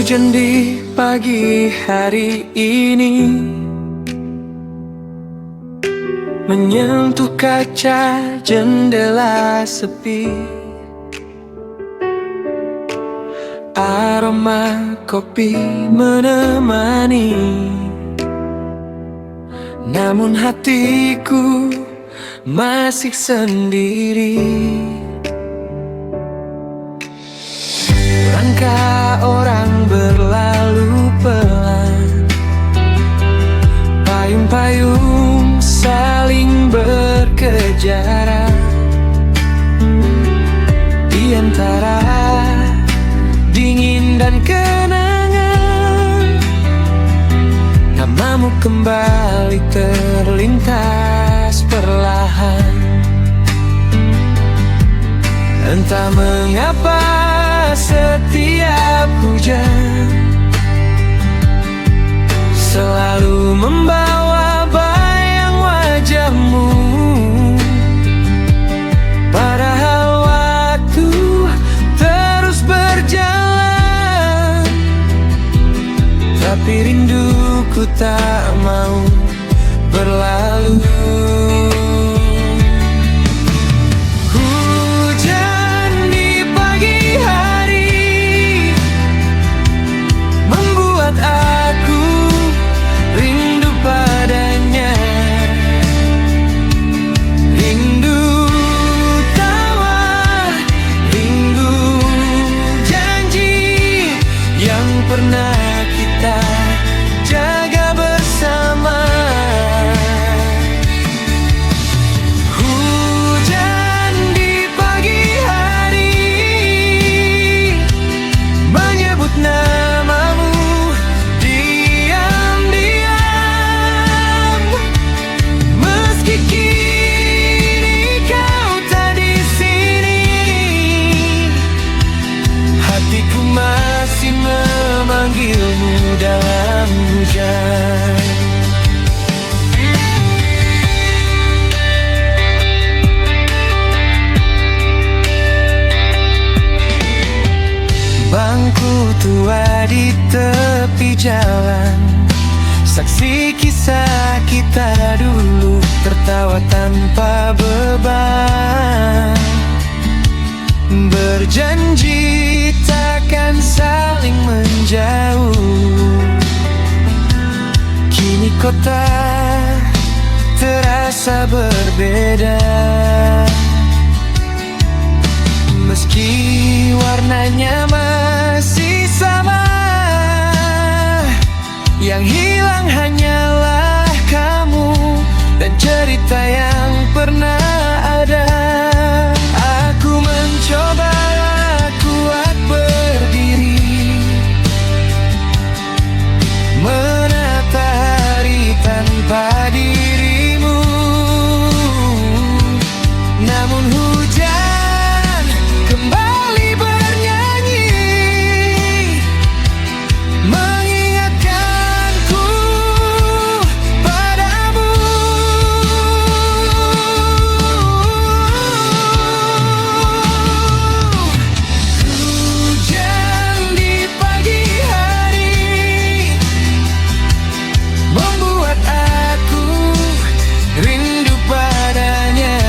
Hujan di pagi hari ini menyentuh kaca jendela sepi. Aroma kopi menemani, namun hatiku masih sendiri. Langkah orang berlalu pelan, payung-payung saling berkejaran. Di antara dingin dan kenangan, namamu kembali terlintas perlahan. Entah mengapa setiap hujan selalu membawa bayang wajahmu. Padahal waktu terus berjalan, tapi rinduku tak mau berlalu. Pernah kita jaga bersama. Hujan di pagi hari menyebut namamu diam-diam. Meski kini kau tak di sini, hatiku masih memanggilmu dalam hujan. Bangku tua di tepi jalan, saksi kisah kita dulu, tertawa tanpa beban. Berjanji takkan saling menjauh. Kini kota terasa berbeda, meski warnanya masih sama. Yang hilang hanyalah kamu dan cerita yang pernah ada. Aku mencoba kuat berdiri, menata hari tanpa dirimu. Namun hujan kembali bernyanyi, mengingatkanku padamu. Hujan di pagi hari membuat aku rindu padanya.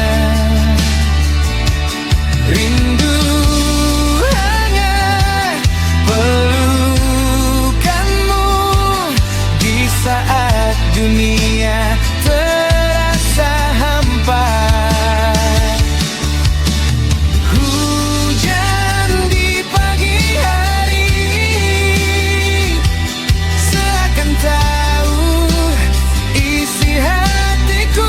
Rindu hangat pelukanmu di saat dunia terasa hampa. Hujan di pagi hari seakan tahu isi hatiku.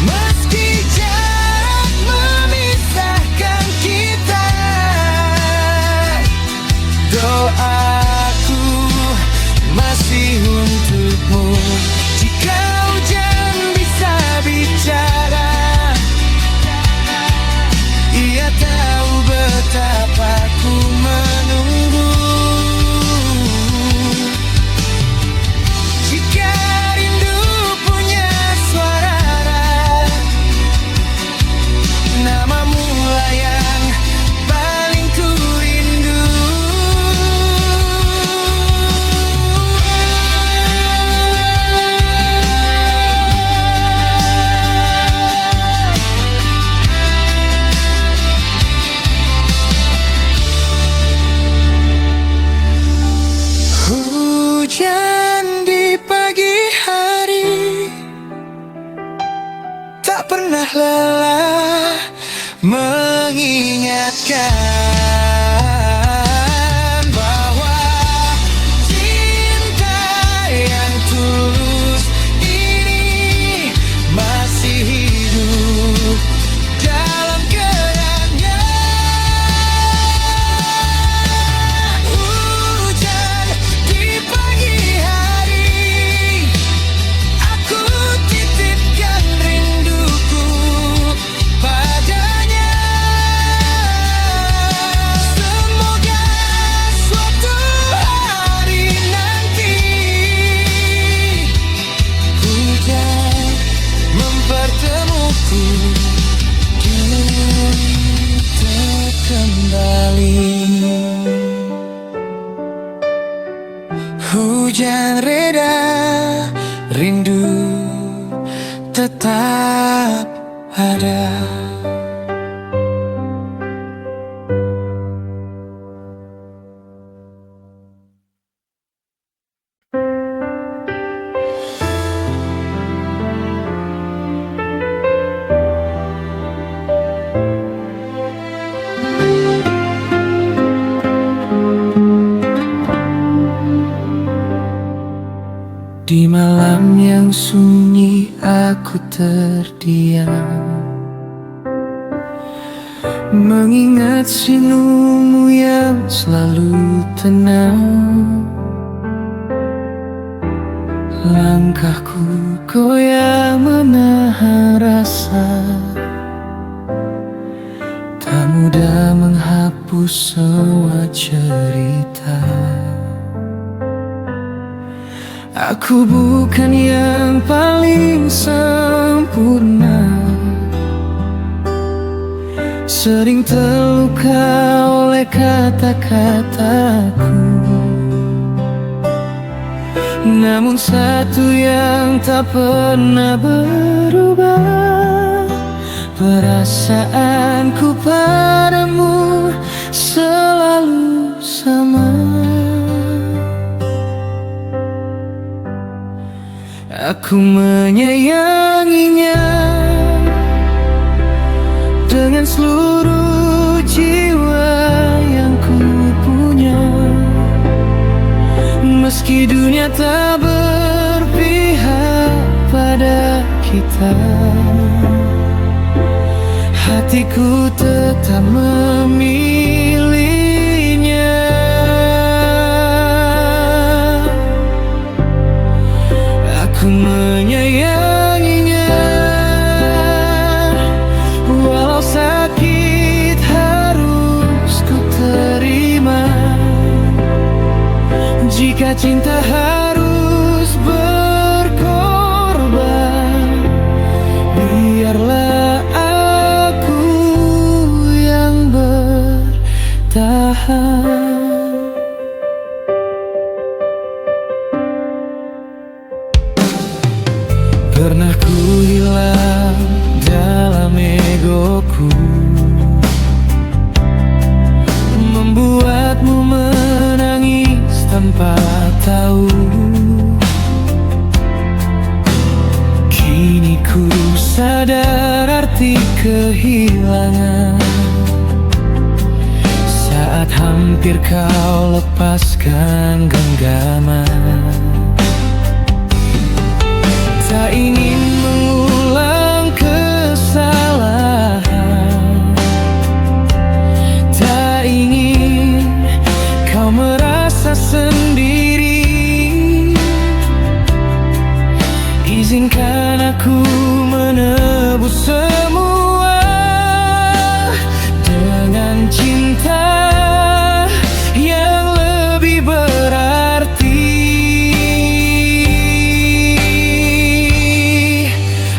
Meski jarak memisahkan kita, kembali. Hujan reda, rindu tetap ada. Di malam yang sunyi aku terdiam, mengingat senyummu yang selalu tenang. Langkahku goyah menahan rasa, tak mudah menghapus semua cerita. Aku bukan yang paling sempurna, sering terluka oleh kata-kataku. Namun satu yang tak pernah berubah, perasaanku padamu selalu sama. Aku menyayanginya dengan seluruh jiwa yang ku punya. Meski dunia tak berpihak pada kita, hatiku tetap memilihnya. Aku menyayanginya, walau sakit harus ku terima. Jika cinta harus berkorban, biarlah aku yang bertahan. Pernah ku hilang dalam egoku, membuatmu menangis tanpa tahu. Kini ku sadar arti kehilangan, saat hampir kau lepaskan genggaman. Tak ingin mengulang kesalahan, tak ingin kau merasa sendiri. Izinkan aku menebus semua dengan cinta yang lebih berarti.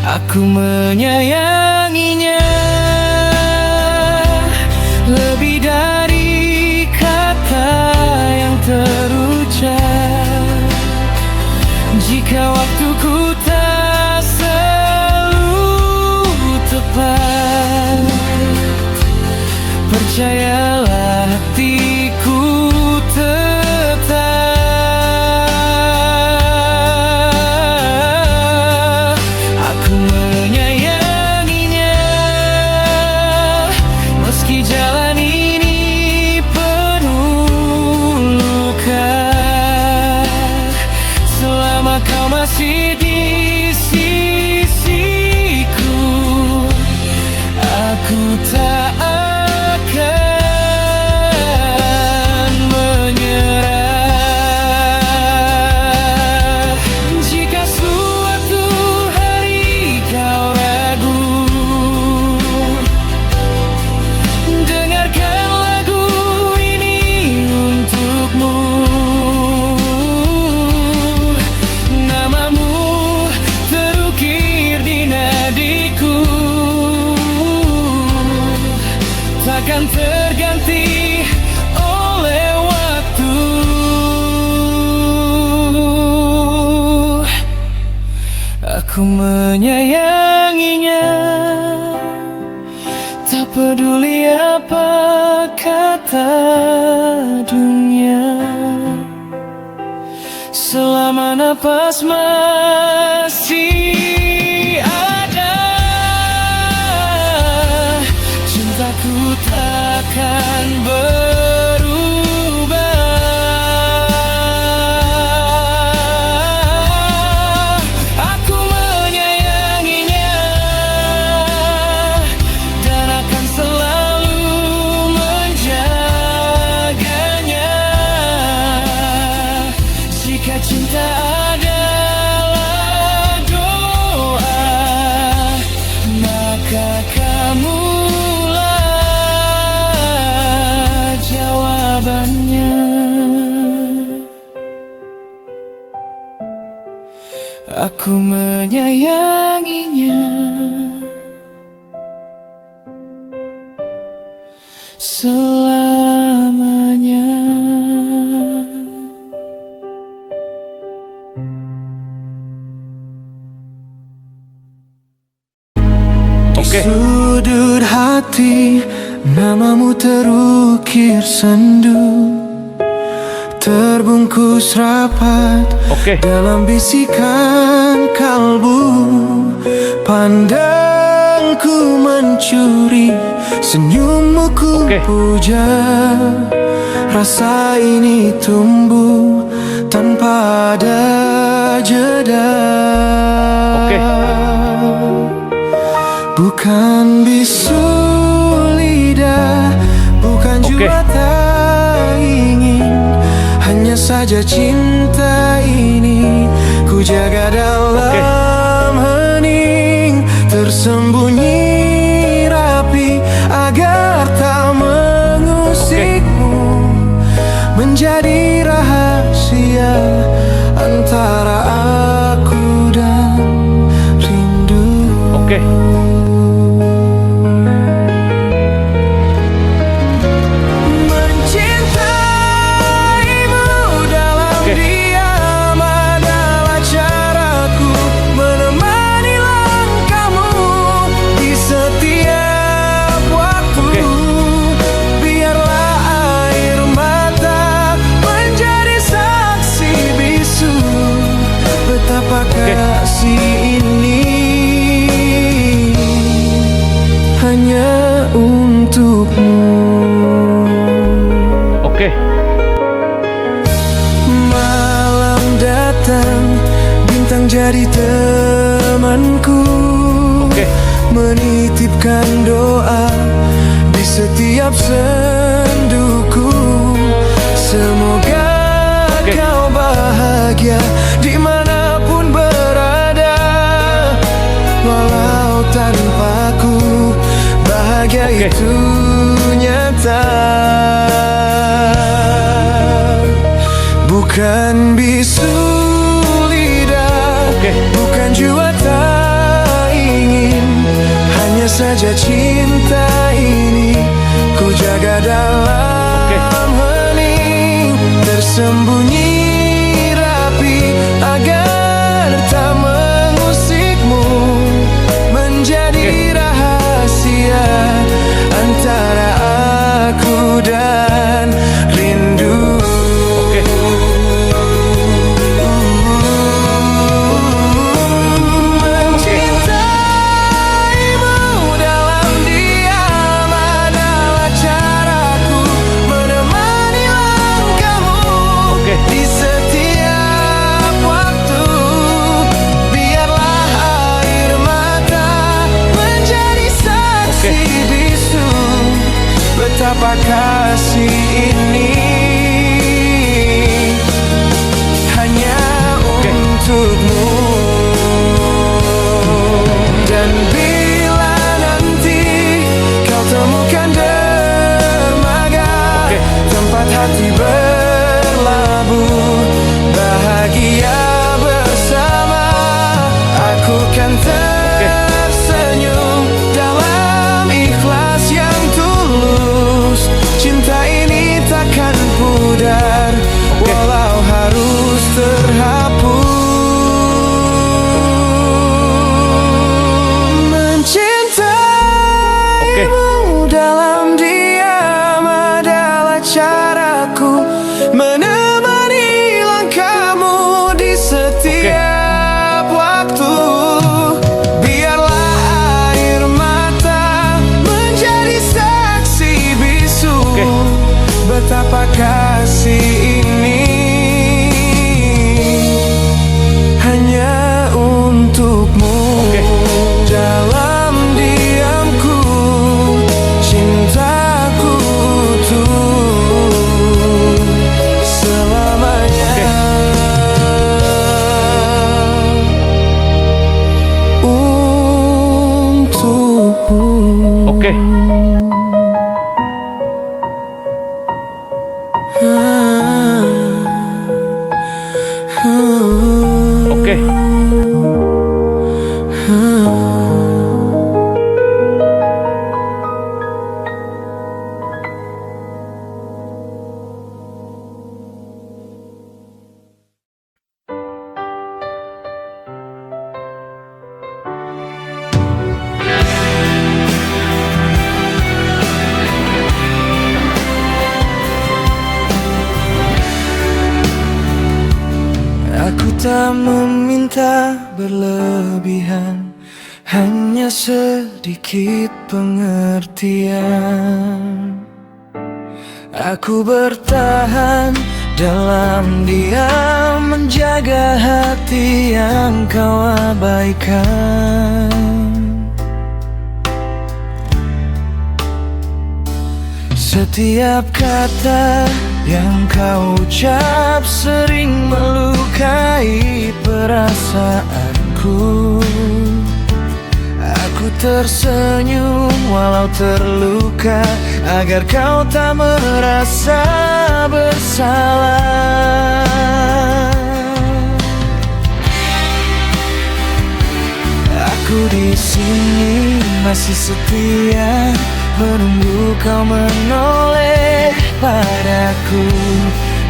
Aku menyayanginya lebih dari kata yang terucap. Jika waktuku tak selalu tepat, percayalah hatiku tetap. Aku menyayanginya, meski jalan ini penuh luka. Selama kau masih di sisiku, aku tak akan menyerah. Jika suatu hari kau ragu, dengarkan lagu ini untukmu. Namamu Aku menyayanginya, tak peduli apa kata dunia. Selama napas masih ada, cintaku takkan berubah. Aku menyayanginya dan akan selalu menjaganya. Jika cinta adalah doa, maka kamulah jawabannya. Aku menyayanginya selamanya. Di sudut hati namamu terukir sendu, terbungkus rapat dalam bisikan kalbu. Pandangku mencuri, senyummu ku puja. Rasa ini tumbuh tanpa ada jeda. Bukan bisu lidah, bukan jua tak ingin. Hanya saja cinta ini ku jaga dalam hening, tersembunyi rapi agar tak mengusikmu. Menjadi rahasia antara aku dan rindu. Kasih ini hanya untukmu. Malam datang, bintang jadi temanku, menitipkan doa di setiap senduku. Semoga kau bahagia dimanapun berada, walau tanpaku bahagia itu nyata. Bukan bisu lidah, bukan jua tak ingin. Hanya saja cinta ini ku jaga dalam hening, tersembunyi rapi agar tak mengusikmu. Menjadi rahasia antara aku dan rindu. Di caraku, menemani langkahmu di setiap waktu. Biarlah air mata menjadi saksi bisu betapa kasih ini hanya untukmu. Dalam diamku, cintaku utuh selamanya. Untukmu. Oke. Oke. Aku tak meminta berlebihan, hanya sedikit pengertian. Aku bertahan dalam diam, menjaga hati yang kau abaikan. Setiap kata yang kau ucap sering melukai perasaanku. Aku tersenyum walau terluka, agar kau tak merasa bersalah. Aku di sini masih setia, menunggu kau menoleh padaku.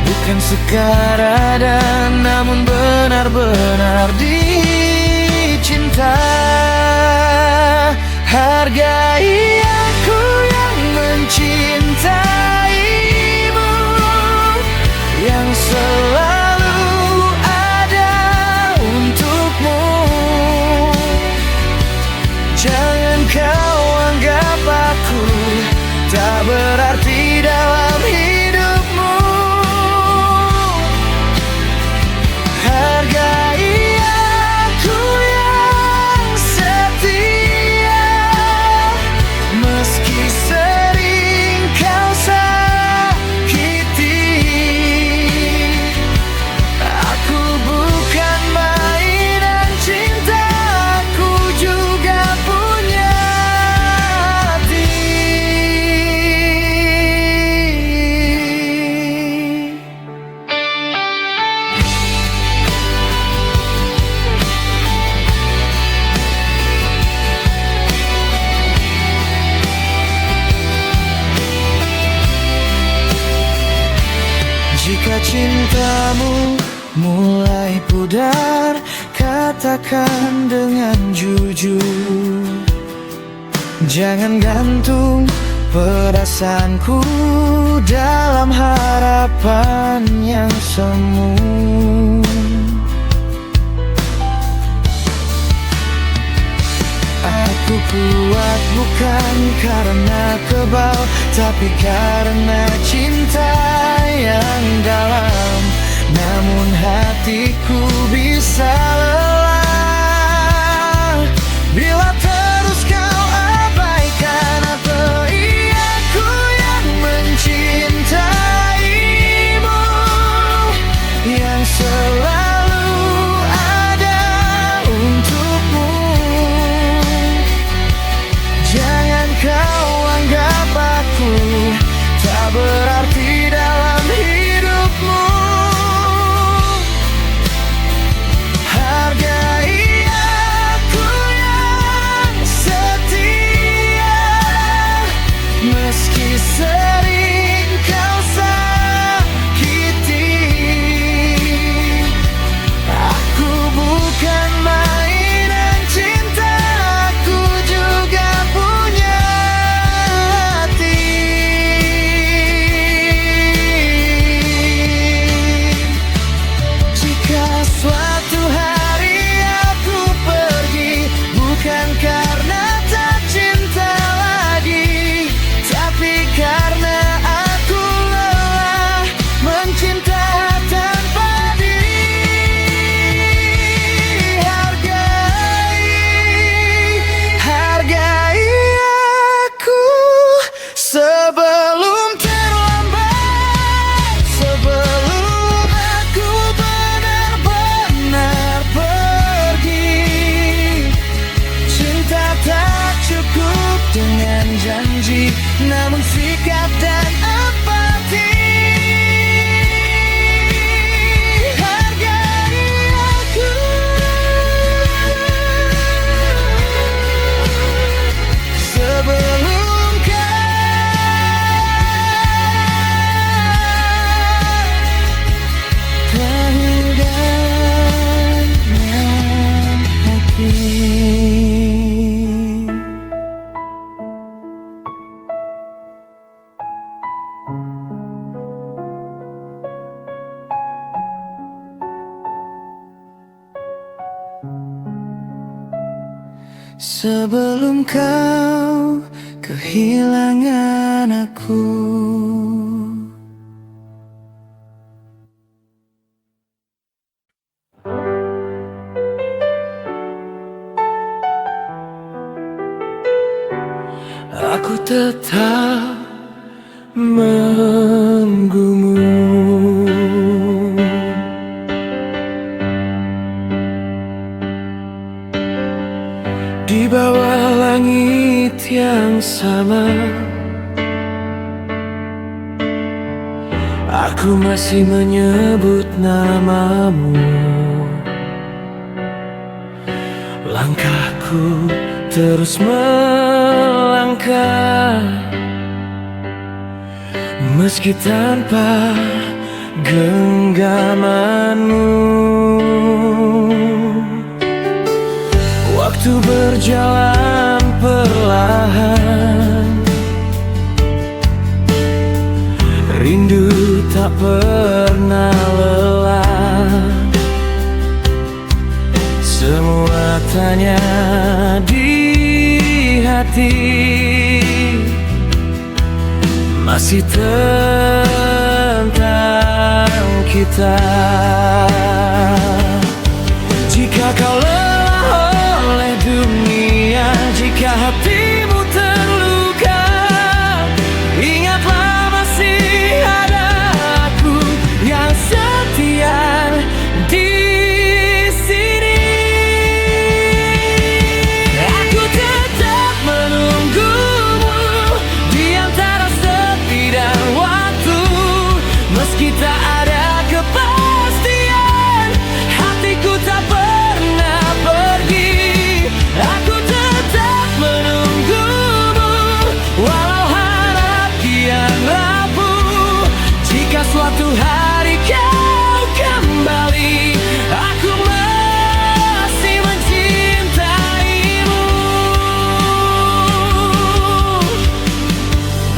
Bukan sekar ada, namun benar-benar dicinta. Hargai aku yang mencintaimu, yang selalu ada untukmu. Jangan kau anggap aku tak berarti dalam hidupmu. Hargai aku yang setia, meski sering kau sakiti. Aku bukan mainan cinta, aku juga punya hati. Jika cintamu mulai pudar, katakan dengan jujur. Jangan gantung perasaanku dalam harapan yang semu. Aku kuat bukan karena kebal, tapi karena cinta yang dalam. Namun hatiku bisa lelah bila terus kau abaikan. Atau aku yang mencintaimu, yang selalu ada untukmu. Jangan kau anggap aku tak berarti sebelum kau kehilangan aku. Aku tetap menunggumu di bawah langit yang sama. Aku masih menyebut namamu. Langkahku terus melangkah, meski tanpa genggamanmu. Waktu berjalan perlahan, rindu tak pernah lelah. Semua tanya di hati masih tentang kita. Jika kau lelah oleh dunia, jika hatimu terluka, ingatlah masih ada aku yang setia di sini. Aku tetap menunggumu di antara sepi dan waktu, meski tak ada kepastian, hatiku tak pernah pergi. Aku tetap menunggumu walau harap kian rapuh. Jika suatu hari kau kembali, aku masih mencintaimu.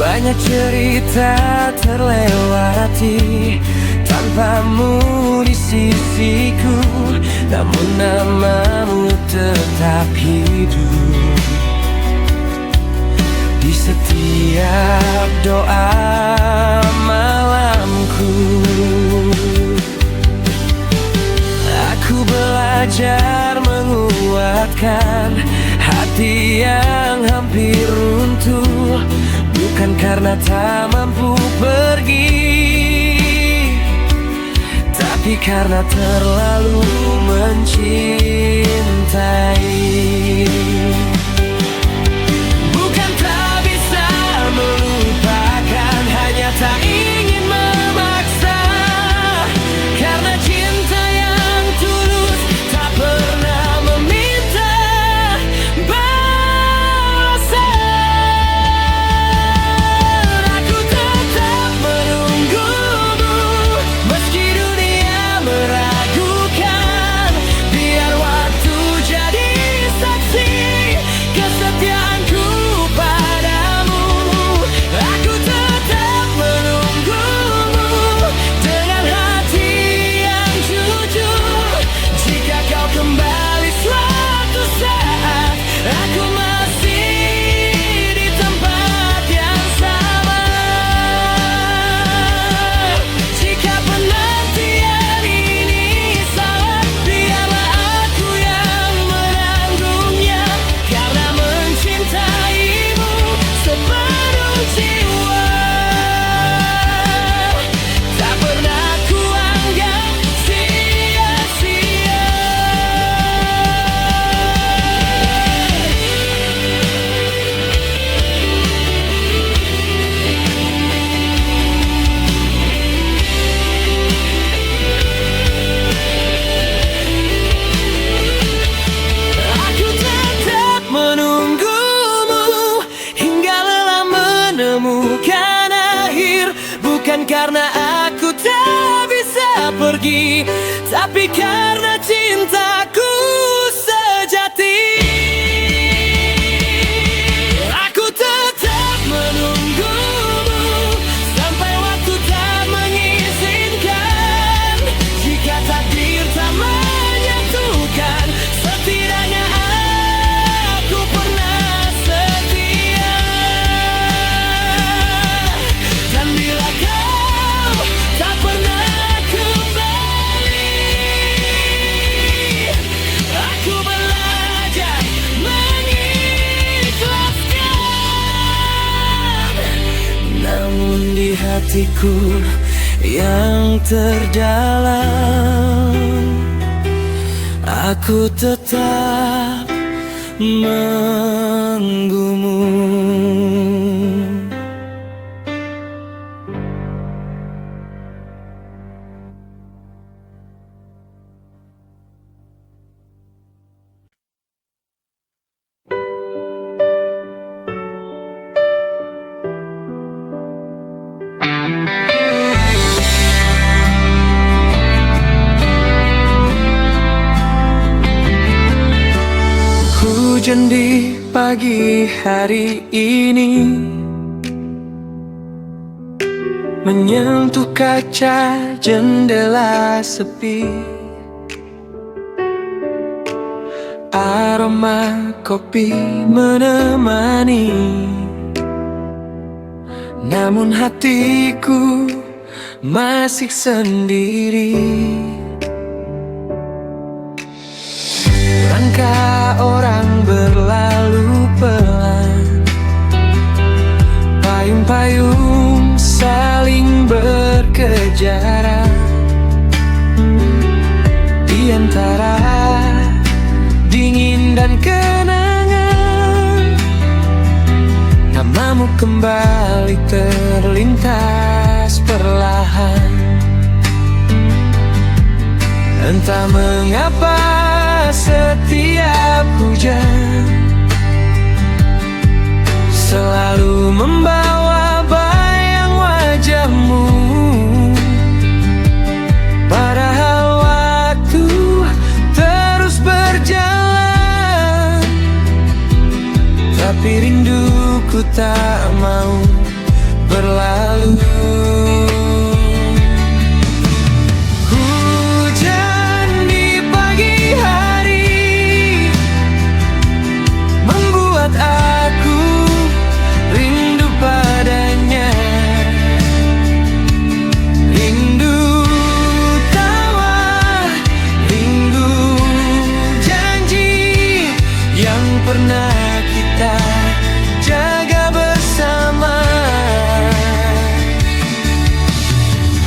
Banyak cerita terlewati tanpamu di sisiku, namun namamu tetap hidup di setiap doa malamku. Aku belajar menguatkan hati yang hampir runtuh, bukan karena tak mampu pergi, tapi karena terlalu mencintai. Bukan tak bisa melupakan, hanya tak ingin memaksa, karena cinta yang tulus tak pernah meminta balasan. Aku tetap menunggumu meski dunia meragukan, biar waktu jadi saksi kesetiaanku padamu. Aku tetap menunggumu dengan hati yang jujur. Jika kau kembali suatu saat, aku masih di tempat yang sama. Jika penantian ini salah, biarlah aku yang menanggungnya, karena mencintaimu sepenuh jiwa tak pernah kuanggap sia-sia. Aku tetap menunggumu hingga lelah menemukan akhir, bukan karena aku tak bisa pergi, tapi karena cintaku sejati. Aku tetap menunggumu sampai waktu tak mengizinkan. Jika takdir tak menyatukan, setidaknya aku hatiku yang terdalam, aku tetap menunggumu. Hujan di pagi hari ini menyentuh kaca jendela sepi. Aroma kopi menemani, namun hatiku masih sendiri. Langkah orang berlalu pelan, payung-payung saling berkejaran. Di antara dingin dan kenangan, namamu kembali terlintas perlahan. Entah mengapa setiap hujan selalu membawa bayang wajahmu. Padahal waktu terus berjalan, tapi rinduku tak mau berlalu. Pernah kita jaga bersama.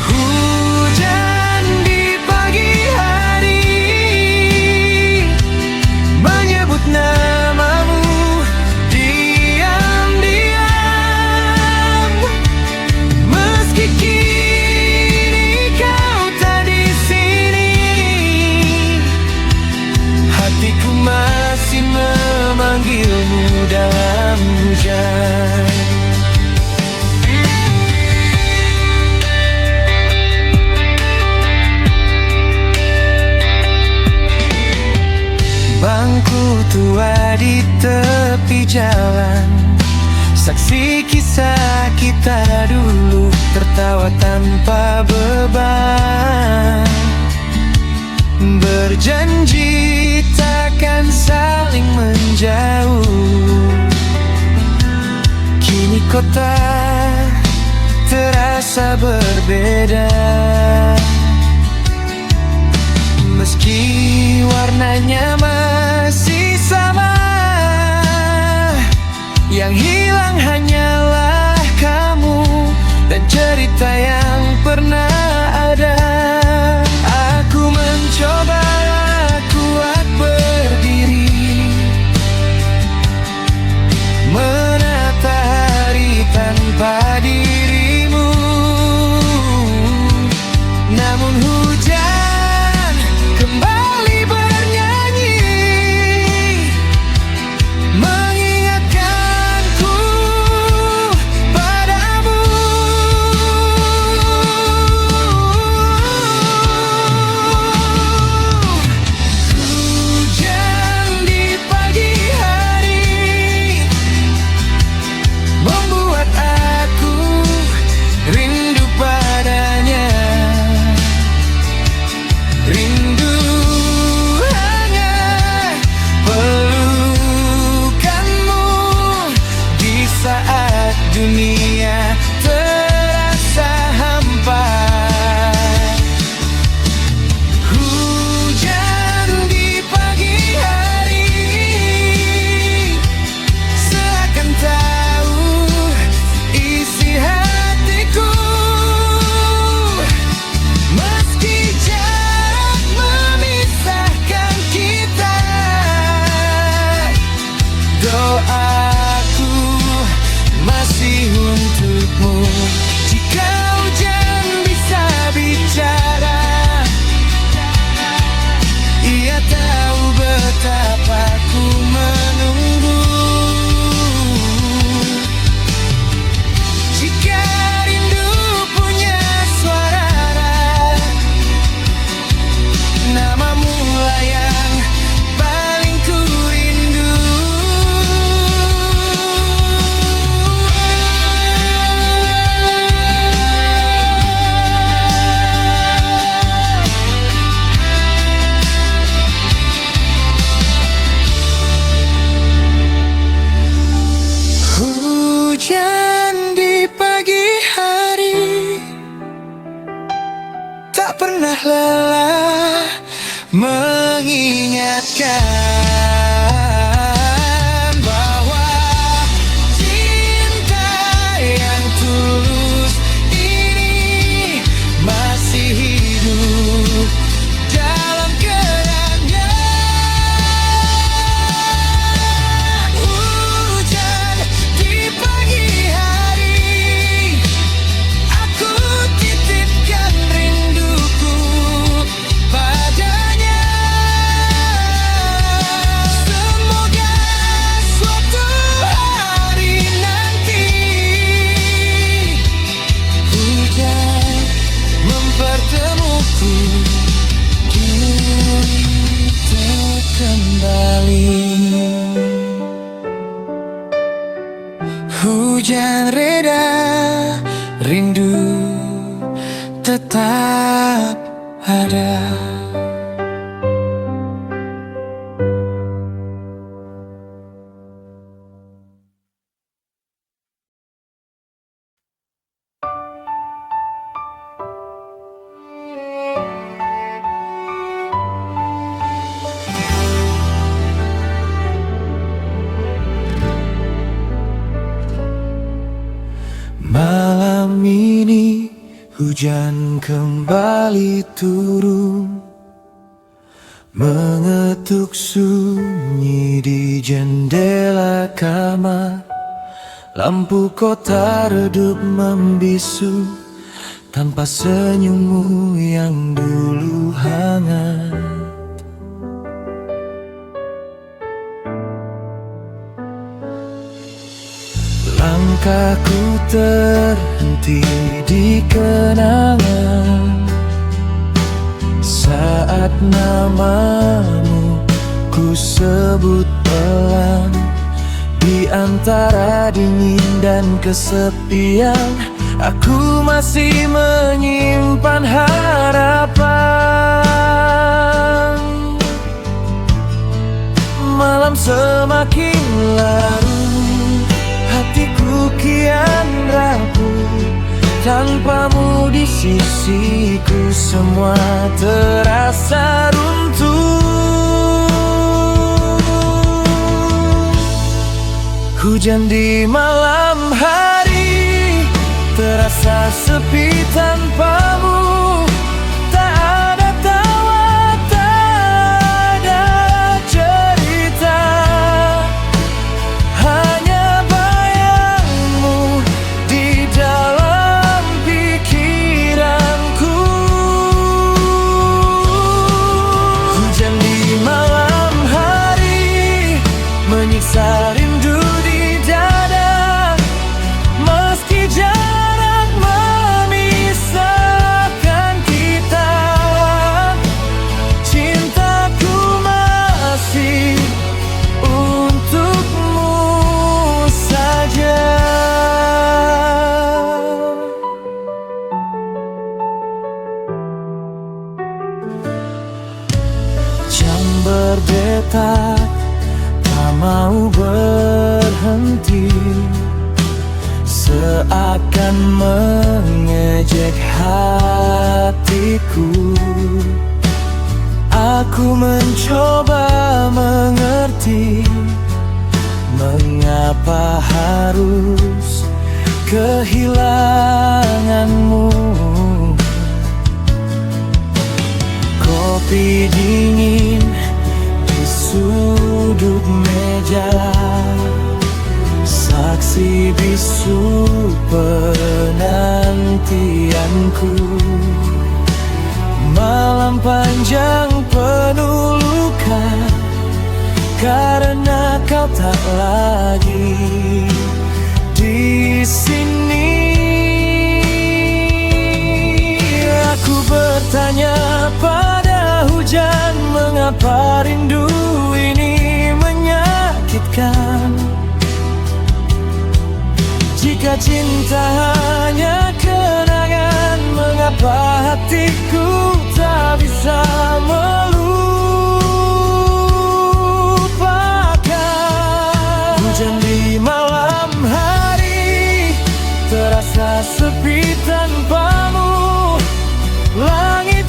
Hujan di pagi hari menyebut namamu diam-diam. Meski kini kau tak di sini, hatiku masih memanggilmu dalam hujan. Bangku tua di tepi jalan, saksi kisah kita dulu, tertawa tanpa beban. Berjanji takkan saling menjauh. Kini kota terasa berbeda, meski warnanya masih sama. Yang hilang hanyalah kamu dan cerita yang pernah ada. Aku mencoba kuat berdiri, menata hari tanpa dirimu. tak pernah lelah mengingatkan bahwa cinta yang tulus ini masih hidup dalam kenangan. Hujan di pagi hari, aku titipkan rinduku padanya. Semoga suatu hari nanti hujan mempertemuku, kita kembali. Hujan reda, rindu tetap ada. Malam ini hujan kembali turun, mengetuk sunyi di jendela kamar. Lampu kota redup membisu tanpa senyummu yang dulu hangat. Langkahku terhenti di kenangan saat namamu ku sebut pelan. Di antara dingin dan kesepian, aku masih menyimpan harapan. Malam semakin larut, hatiku kian rapuh. Tanpamu di sisiku semua terasa runtuh. Hujan di malam hari terasa sepi tanpamu. Tak ada tawa, tak ada cerita, hanya bayangmu di dalam pikiranku. Hujan di malam hari menyiksa rindu di dada, meski jarak memisahkan kita. Cintaku masih untukmu saja. Jam berdetak tak mau berhenti, seakan mengejek hatiku. Aku mencoba mengerti mengapa harus kehilanganmu. Kopi dingin di sudut meja, saksi bisu penantianku. Malam panjang penuh luka karena kau tak lagi di sini. Aku bertanya pada hujan, mengapa rindu ini menyakitkan? Jika cinta hanya kenangan, mengapa hatiku tak bisa melupakan? Hujan di malam hari terasa sepi tanpamu. Langit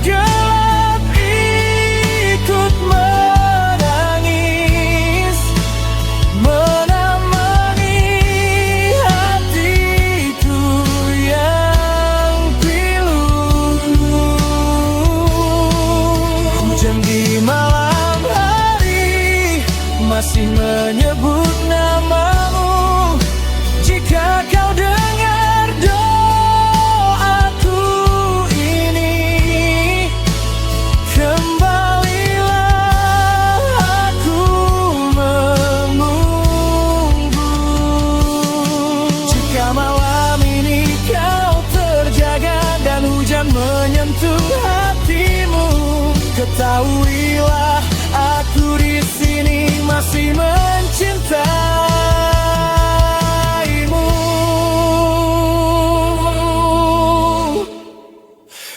ketahuilah aku di sini masih mencintaimu.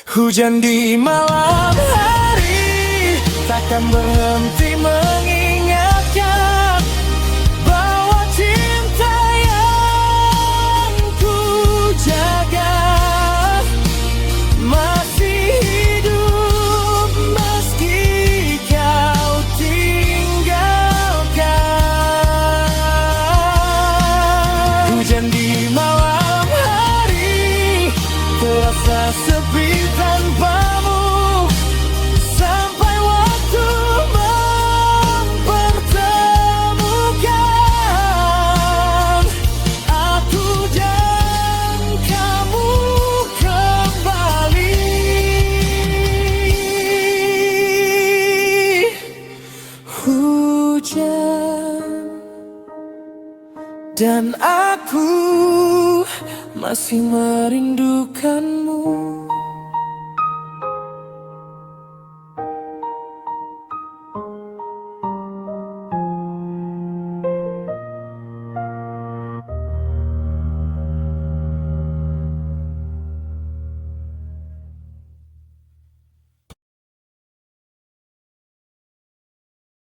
Hujan di malam hari takkan berhenti mengingatkan bahwa cinta yang ku jaga masih hidup meski kau tinggalkan. Hujan di malam hari terasa sepi tanpamu, sampai waktu mempertemukan aku dan kamu kembali. Hujan dan aku masih merindukanmu.